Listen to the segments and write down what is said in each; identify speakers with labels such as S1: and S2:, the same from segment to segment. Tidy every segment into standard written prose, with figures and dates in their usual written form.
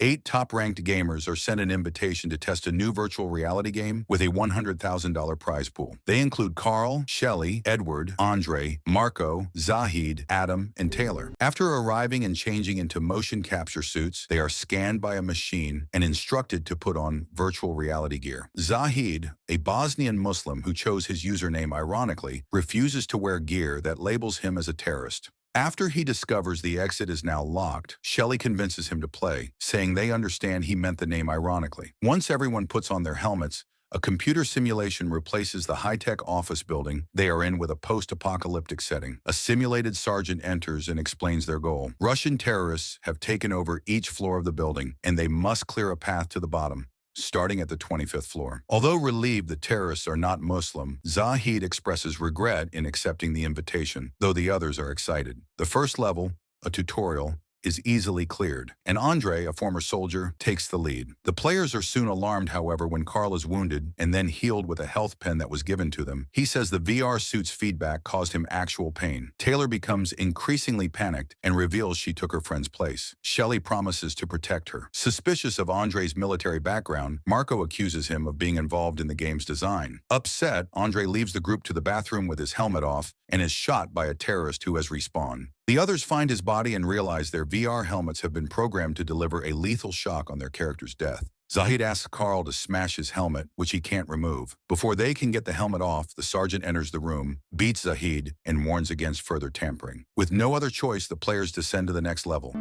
S1: 8 top-ranked gamers are sent an invitation to test a new virtual reality game with a $100,000 prize pool. They include Carl, Shelley, Edward, Andre, Marco, Zahid, Adam, and Taylor. After arriving and changing into motion capture suits, they are scanned by a machine and instructed to put on virtual reality gear. Zahid, a Bosnian Muslim who chose his username ironically, refuses to wear gear that labels him as a terrorist. After he discovers the exit is now locked, Shelley convinces him to play, saying they understand he meant the name ironically. Once everyone puts on their helmets, a computer simulation replaces the high-tech office building they are in with a post-apocalyptic setting. A simulated sergeant enters and explains their goal. Russian terrorists have taken over each floor of the building, and they must clear a path to the bottom, starting at the 25th floor. Although relieved the terrorists are not Muslim, Zahid expresses regret in accepting the invitation, though the others are excited. The first level, a tutorial, is easily cleared, and Andre, a former soldier, takes the lead. The players are soon alarmed, however, when Carl is wounded and then healed with a health pen that was given to them. He says the VR suit's feedback caused him actual pain. Taylor becomes increasingly panicked and reveals she took her friend's place. Shelley promises to protect her. Suspicious of Andre's military background, Marco accuses him of being involved in the game's design. Upset, Andre leaves the group to the bathroom with his helmet off and is shot by a terrorist who has respawned. The others find his body and realize their VR helmets have been programmed to deliver a lethal shock on their character's death. Zahid asks Carl to smash his helmet, which he can't remove. Before they can get the helmet off, the sergeant enters the room, beats Zahid, and warns against further tampering. With no other choice, the players descend to the next level.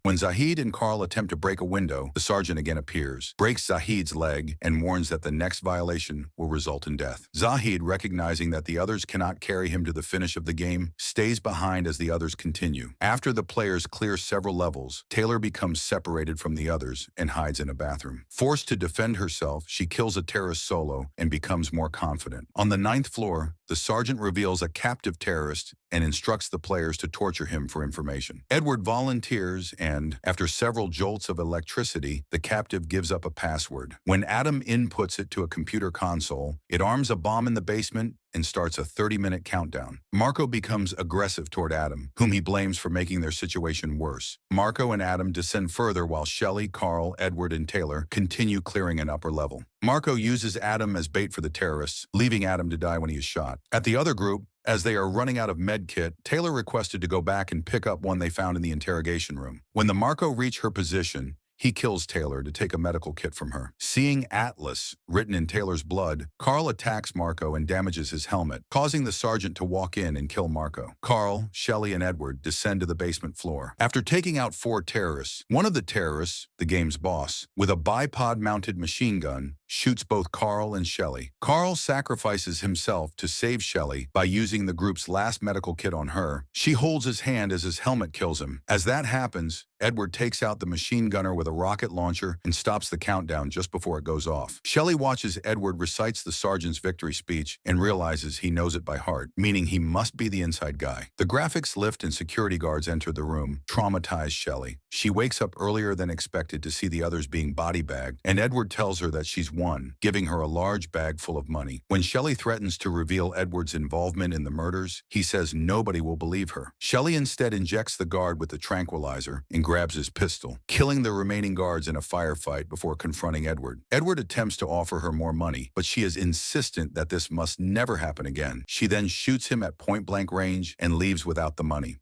S1: When Zahid and Carl attempt to break a window, the sergeant again appears, breaks Zahid's leg, and warns that the next violation will result in death. Zahid, recognizing that the others cannot carry him to the finish of the game, stays behind as the others continue. After the players clear several levels, Taylor becomes separated from the others and hides in a bathroom. Forced to defend herself, she kills a terrorist solo and becomes more confident. On the 9th floor, the sergeant reveals a captive terrorist and instructs the players to torture him for information. Edward volunteers and, after several jolts of electricity, the captive gives up a password. When Adam inputs it to a computer console, it arms a bomb in the basement and starts a 30-minute countdown. Marco becomes aggressive toward Adam, whom he blames for making their situation worse. Marco and Adam descend further while Shelley, Carl, Edward, and Taylor continue clearing an upper level. Marco uses Adam as bait for the terrorists, leaving Adam to die when he is shot. At the other group, as they are running out of med kit, Taylor requested to go back and pick up one they found in the interrogation room. When the Marco reach her position, he kills Taylor to take a medical kit from her. Seeing Atlas written in Taylor's blood, Carl attacks Marco and damages his helmet, causing the sergeant to walk in and kill Marco. Carl, Shelley, and Edward descend to the basement floor. After taking out 4 terrorists, one of the terrorists, the game's boss, with a bipod-mounted machine gun, shoots both Carl and Shelley. Carl sacrifices himself to save Shelley by using the group's last medical kit on her. She holds his hand as his helmet kills him. As that happens, Edward takes out the machine gunner with a rocket launcher and stops the countdown just before it goes off. Shelley watches Edward recites the sergeant's victory speech and realizes he knows it by heart, meaning he must be the inside guy. The graphics lift and security guards enter the room, traumatized Shelley. She wakes up earlier than expected to see the others being body bagged, and Edward tells her that she's won, giving her a large bag full of money. When Shelley threatens to reveal Edward's involvement in the murders, he says nobody will believe her. Shelley instead injects the guard with the tranquilizer and grabs his pistol, killing the remaining guards in a firefight before confronting Edward. Edward attempts to offer her more money, but she is insistent that this must never happen again. She then shoots him at point-blank range and leaves without the money.